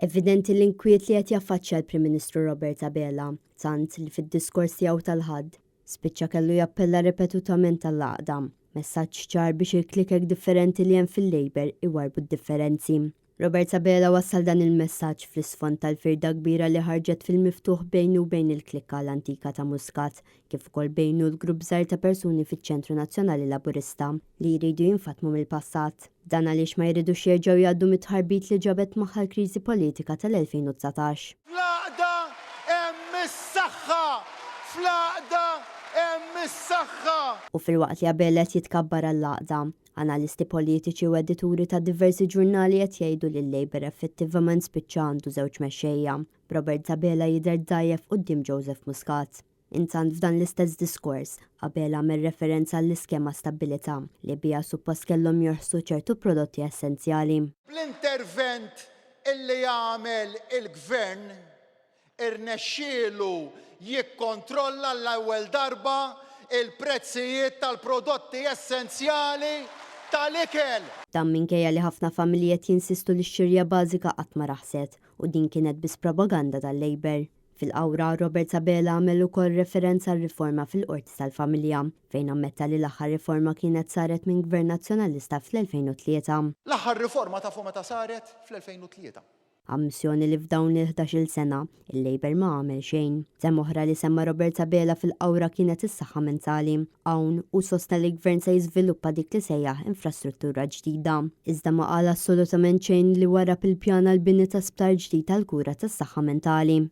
Evidenti l-inkwiet li qed jaffaċċja l-Prim Ministru Robert Abela, tant li fid-diskors tiegħu tal-ħadd spiċċa kellu jappella ripetutament tal-għaqda, messaġġ ċar biex il-klikek differenti li hemm fil-Labour iwarbu d-differenzi. Robert Abela wassal dan il-messaġġ fl-isfond tal-firda kbira li ħarġet fil-miftuħ bejnu bejn il-klikka l-antika ta' Muscat, kif ukoll bejnu l-grupp żgħar ta' persuni fiċ-Ċentru Nazzjonali Laburista li jridu jinfatmu mill-passat. Dan għaliex ma jridux jerġgħu jgħaddu mit-tħarbit li ġabet magħha l-kriżi politika tal-2019. Fl-għaqda hemm is-saħħa! Fl-għaqda hemm is-saħħa! U fil-waqt li Abela qed jitkabbar għall-għaqda, analisti politiċi u edituri ta' diversi ġurnali qed jgħidu li l-Labour effettivament spiċċa għandu żewġ mexxejja. Robert Abela jidher dgħajjef quddiem Joseph Muscat. Intant f'dan l-istess diskors, Abela għamel referenza għall-iskema stabilità li biha suppost kellhom jorħsu ċertu prodotti essenzjali. Bl-intervent illi jagħmel il-gvern irnexxielu jikkontrolla l-ewwel darba il-prezzijiet tal-prodotti essenzjali tal-ikel. Dan minkejja li ħafna familjiet jinsistu li x-xirja bażika qatt ma raħset u din kienet biss propaganda tal-Labour. Fil-qawra, Robert Abela għamel ukoll referenza għal riforma fil-qorti tal-familja, fejn ammetta li l-aħħar riforma kienet saret minn Gvern Nazzjonalista fl-2003. L-aħħar riforma ta' meta saret fl-2003. Ammissjoni li f'dawn il-11 sena, il-Labour ma għamel xejn. Temm oħra li semma Robert Abela fil-qawra kienet is-saħħa mentali, hawn u sostna li l-Gvern se jiżviluppa dik li sejjaħ infrastruttura ġdida. Iżda ma qal assolutament xejn li wara pil-pjana l-bini ta' sptar ġdid tal-kura tas-saħħa mentali.